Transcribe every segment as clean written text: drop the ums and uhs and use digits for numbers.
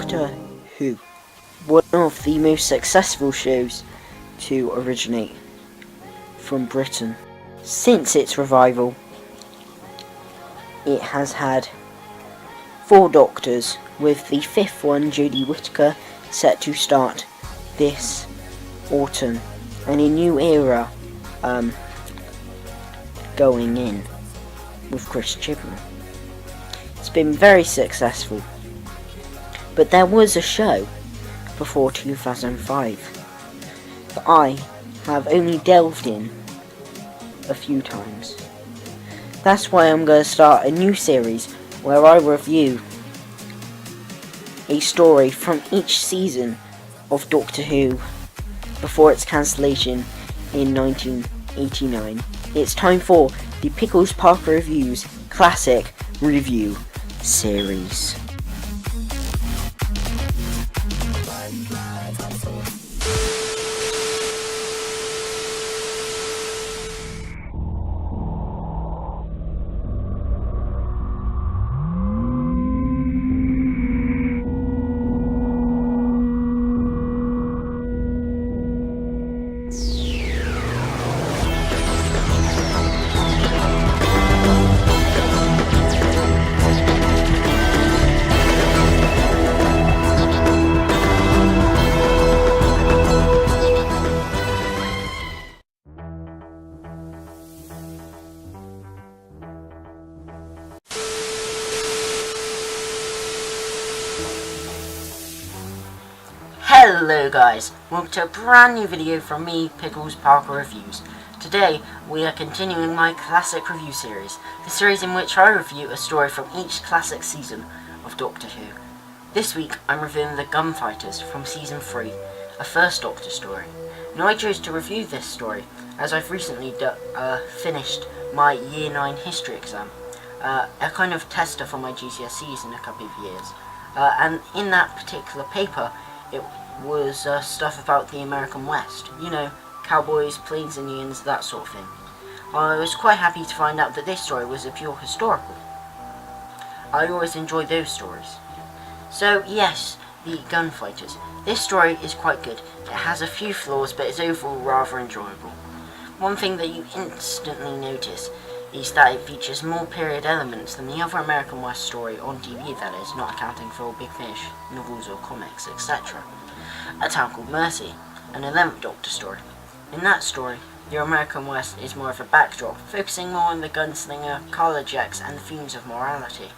Doctor Who, one of the most successful shows to originate from Britain. Since its revival, it has had 4 Doctors, with the 5th one, Jodie Whittaker, set to start this autumn, and a new era going in with Chris Chibnall. It's been very successful, but there was a show before 2005 that I have only delved in a few times. That's why I'm going to start a new series where I review a story from each season of Doctor Who before its cancellation in 1989. It's time for the Pickles Parker Reviews Classic Review Series. Hello guys, welcome to a brand new video from me, Pickles Parker Reviews. Today we are continuing my classic review series, the series in which I review a story from each classic season of Doctor Who. This week I'm reviewing the Gunfighters from season 3, a First Doctor story. Now I chose to review this story as I've recently finished my Year 9 history exam, a kind of tester for my GCSEs in a couple of years. And in that particular paper it was stuff about the American West, you know, cowboys, plains Indians, that sort of thing. I was quite happy to find out that this story was a pure historical. I always enjoy those stories. So yes, the Gunfighters. This story is quite good. It has a few flaws, but it's overall rather enjoyable. One thing that you instantly notice is that it features more period elements than the other American West story on TV, that is, not accounting for Big Fish, novels or comics, etc. A Town Called Mercy, an 11th Doctor story. In that story, the American West is more of a backdrop, focusing more on the gunslinger, collar jacks, and the themes of morality.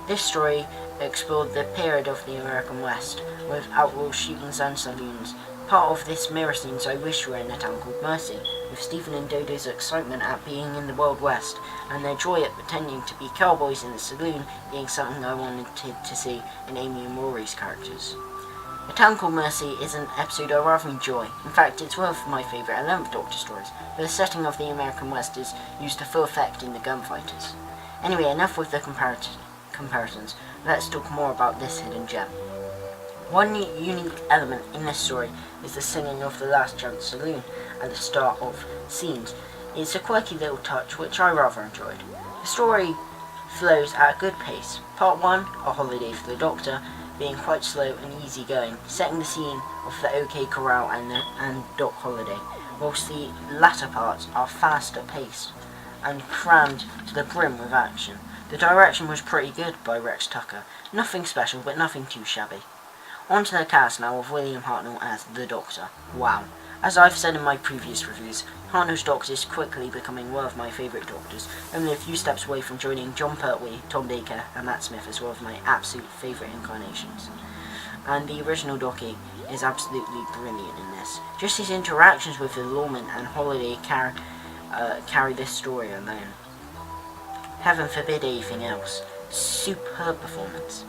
This story explored the period of the American West, with outlaw shootings and saloons. Part of this mirror scenes I wish were in A Town Called Mercy, with Stephen and Dodo's excitement at being in the Wild West, and their joy at pretending to be cowboys in the saloon being something I wanted to see in Amy and Rory's characters. A Town Called Mercy is an episode I rather enjoy. In fact, it's one of my favourite 11th Doctor stories, but the setting of the American West is used to full effect in the Gunfighters. Anyway, enough with the comparisons. Let's talk more about this hidden gem. One unique element in this story is the singing of the Last Chance Saloon at the start of scenes. It's a quirky little touch which I rather enjoyed. The story flows at a good pace. Part 1, A Holiday for the Doctor, being quite slow and easygoing, setting the scene of the OK Corral and Doc Holiday, whilst the latter parts are faster paced and crammed to the brim with action. The direction was pretty good by Rex Tucker, nothing special but nothing too shabby. On to the cast now of William Hartnell as the Doctor. Wow. As I've said in my previous reviews, Hartnell's Doctor is quickly becoming one of my favourite Doctors, only a few steps away from joining John Pertwee, Tom Baker and Matt Smith as one of my absolute favourite incarnations. And the original Doctor is absolutely brilliant in this. Just his interactions with the lawman and Holiday carry this story alone. Heaven forbid anything else. Superb performance.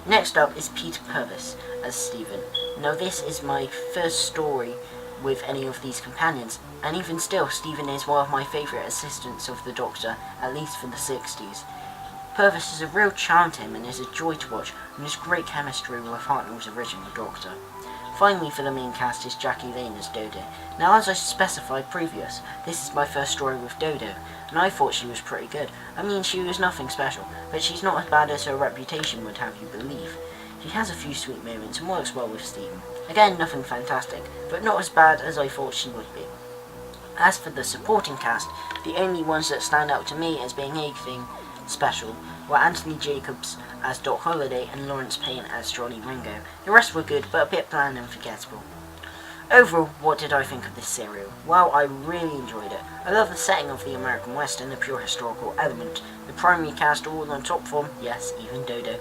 Next up is Peter Purves as Stephen. Now this is my first story with any of these companions, and even still, Stephen is one of my favourite assistants of the Doctor, at least for the 60s. Purves has a real charm to him and is a joy to watch, and has great chemistry with Hartnell's original Doctor. Finally for the main cast is Jackie Lane as Dodo. Now as I specified previous, this is my first story with Dodo, and I thought she was pretty good. I mean, she was nothing special, but she's not as bad as her reputation would have you believe. He has a few sweet moments and works well with Stephen. Again, nothing fantastic, but not as bad as I thought she would be. As for the supporting cast, the only ones that stand out to me as being anything special were Anthony Jacobs as Doc Holliday and Lawrence Payne as Johnny Ringo. The rest were good, but a bit bland and forgettable. Overall, what did I think of this serial? Well, I really enjoyed it. I love the setting of the American West and the pure historical element. The primary cast are all on top form, yes, even Dodo.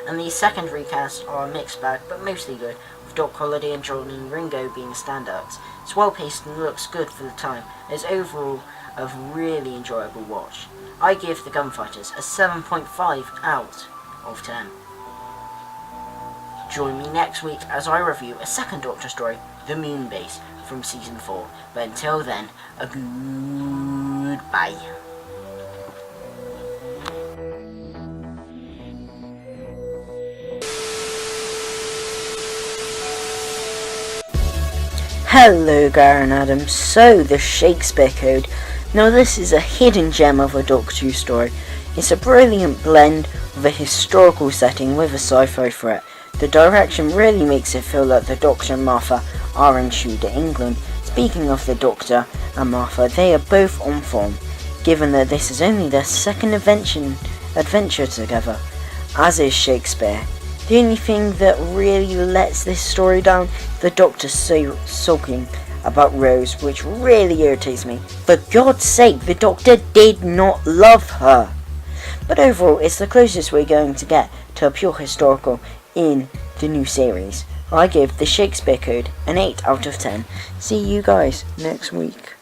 And the secondary cast are a mixed bag, but mostly good, with Doc Holliday and Johnny Ringo being standouts. It's well paced and looks good for the time. It's overall a really enjoyable watch. I give the Gunfighters a 7.5 out of 10. Join me next week as I review a second Doctor story, The Moon Base, from Season 4. But until then, a goodbye. Hello, Garen Adams. So, the Shakespeare Code. Now, this is a hidden gem of a Doctor Who story. It's a brilliant blend of a historical setting with a sci-fi threat. The direction really makes it feel like the Doctor and Martha are in Tudor England. Speaking of the Doctor and Martha, they are both on form, given that this is only their second adventure together, as is Shakespeare. The only thing that really lets this story down, the Doctor sulking about Rose, which really irritates me. For God's sake, the Doctor did not love her. But overall, it's the closest we're going to get to a pure historical in the new series. I give the Shakespeare Code an 8 out of 10. See you guys next week.